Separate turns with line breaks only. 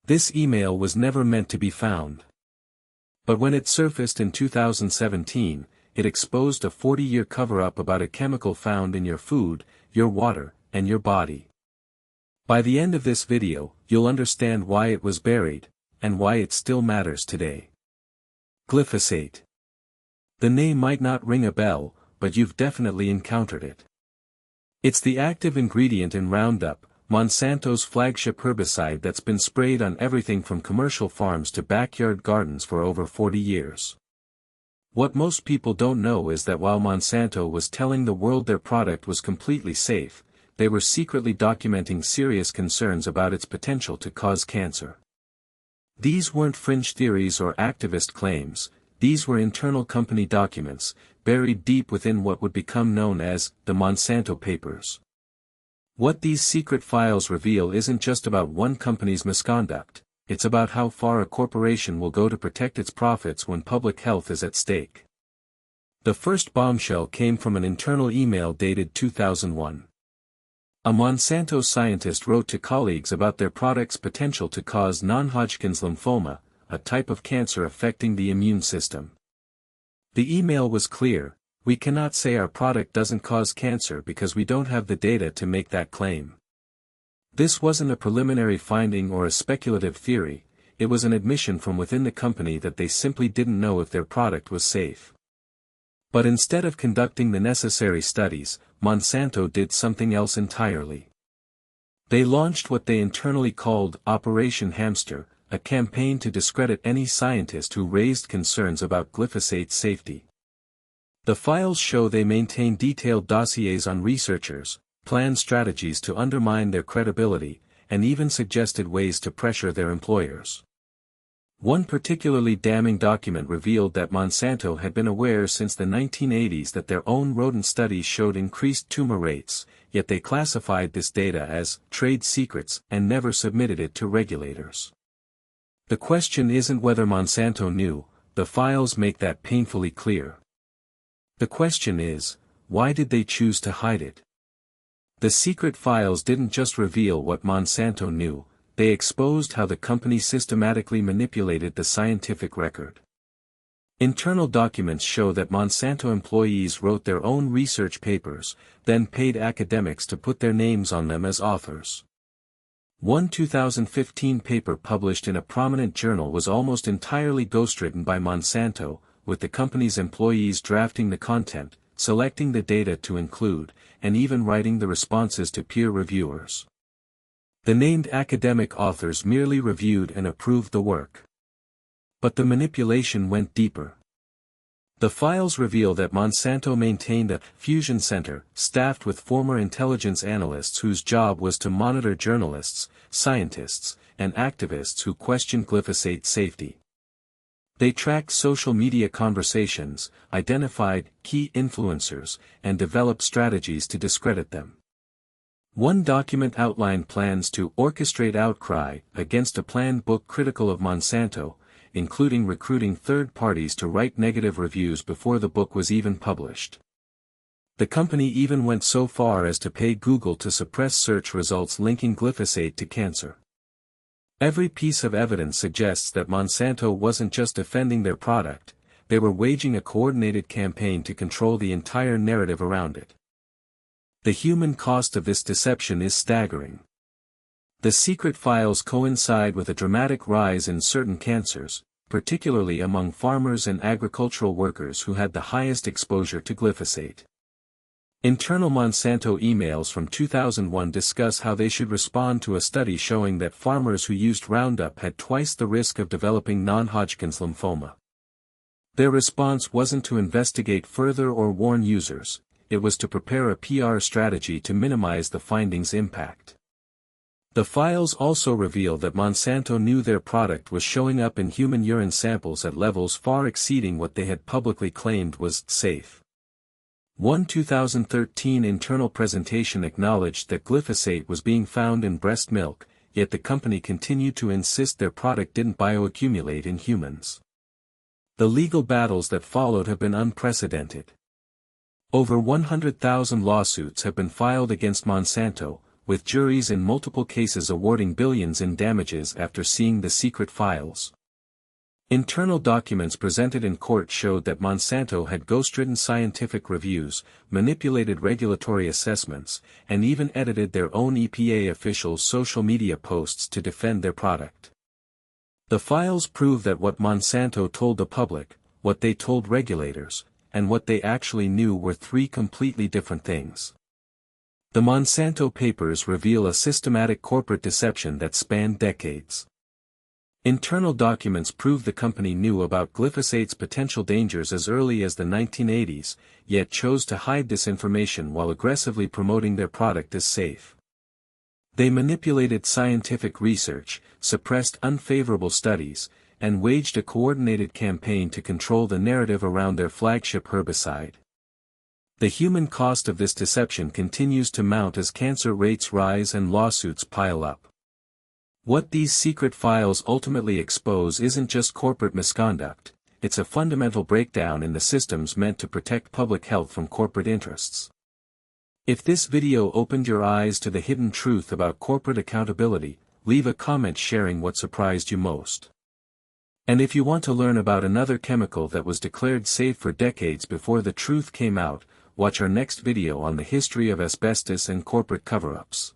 This email was never meant to be found. But when it surfaced in 2017, it exposed a 40-year cover-up about a chemical found in your food, your water, and your body. By the end of this video, you'll understand why it was buried, and why it still matters today. Glyphosate. The name might not ring a bell, but you've definitely encountered it. It's the active ingredient in Roundup, Monsanto's flagship herbicide that's been sprayed on everything from commercial farms to backyard gardens for over 40 years. What most people don't know is that while Monsanto was telling the world their product was completely safe, they were secretly documenting serious concerns about its potential to cause cancer. These weren't fringe theories or activist claims, these were internal company documents, buried deep within what would become known as the Monsanto Papers. What these secret files reveal isn't just about one company's misconduct, it's about how far a corporation will go to protect its profits when public health is at stake. The first bombshell came from an internal email dated 2001. A Monsanto scientist wrote to colleagues about their product's potential to cause non-Hodgkin's lymphoma, a type of cancer affecting the immune system. The email was clear: we cannot say our product doesn't cause cancer because we don't have the data to make that claim. This wasn't a preliminary finding or a speculative theory, it was an admission from within the company that they simply didn't know if their product was safe. But instead of conducting the necessary studies, Monsanto did something else entirely. They launched what they internally called Operation Hamster, a campaign to discredit any scientist who raised concerns about glyphosate's safety. The files show they maintained detailed dossiers on researchers, planned strategies to undermine their credibility, and even suggested ways to pressure their employers. One particularly damning document revealed that Monsanto had been aware since the 1980s that their own rodent studies showed increased tumor rates, yet they classified this data as trade secrets and never submitted it to regulators. The question isn't whether Monsanto knew, the files make that painfully clear. The question is, why did they choose to hide it? The secret files didn't just reveal what Monsanto knew, they exposed how the company systematically manipulated the scientific record. Internal documents show that Monsanto employees wrote their own research papers, then paid academics to put their names on them as authors. One 2015 paper published in a prominent journal was almost entirely ghostwritten by Monsanto, with the company's employees drafting the content, selecting the data to include, and even writing the responses to peer reviewers. The named academic authors merely reviewed and approved the work. But the manipulation went deeper. The files reveal that Monsanto maintained a fusion center, staffed with former intelligence analysts whose job was to monitor journalists, scientists, and activists who questioned glyphosate safety. They tracked social media conversations, identified key influencers, and developed strategies to discredit them. One document outlined plans to orchestrate outcry against a planned book critical of Monsanto, including recruiting third parties to write negative reviews before the book was even published. The company even went so far as to pay Google to suppress search results linking glyphosate to cancer. Every piece of evidence suggests that Monsanto wasn't just defending their product, they were waging a coordinated campaign to control the entire narrative around it. The human cost of this deception is staggering. The secret files coincide with a dramatic rise in certain cancers, particularly among farmers and agricultural workers who had the highest exposure to glyphosate. Internal Monsanto emails from 2001 discuss how they should respond to a study showing that farmers who used Roundup had twice the risk of developing non-Hodgkin's lymphoma. Their response wasn't to investigate further or warn users, it was to prepare a PR strategy to minimize the findings' impact. The files also reveal that Monsanto knew their product was showing up in human urine samples at levels far exceeding what they had publicly claimed was safe. One 2013 internal presentation acknowledged that glyphosate was being found in breast milk, yet the company continued to insist their product didn't bioaccumulate in humans. The legal battles that followed have been unprecedented. Over 100,000 lawsuits have been filed against Monsanto, with juries in multiple cases awarding billions in damages after seeing the secret files. Internal documents presented in court showed that Monsanto had ghostwritten scientific reviews, manipulated regulatory assessments, and even edited their own EPA officials' social media posts to defend their product. The files prove that what Monsanto told the public, what they told regulators, and what they actually knew were three completely different things. The Monsanto papers reveal a systematic corporate deception that spanned decades. Internal documents prove the company knew about glyphosate's potential dangers as early as the 1980s, yet chose to hide this information while aggressively promoting their product as safe. They manipulated scientific research, suppressed unfavorable studies, and waged a coordinated campaign to control the narrative around their flagship herbicide. The human cost of this deception continues to mount as cancer rates rise and lawsuits pile up. What these secret files ultimately expose isn't just corporate misconduct, it's a fundamental breakdown in the systems meant to protect public health from corporate interests. If this video opened your eyes to the hidden truth about corporate accountability, leave a comment sharing what surprised you most. And if you want to learn about another chemical that was declared safe for decades before the truth came out, watch our next video on the history of asbestos and corporate cover-ups.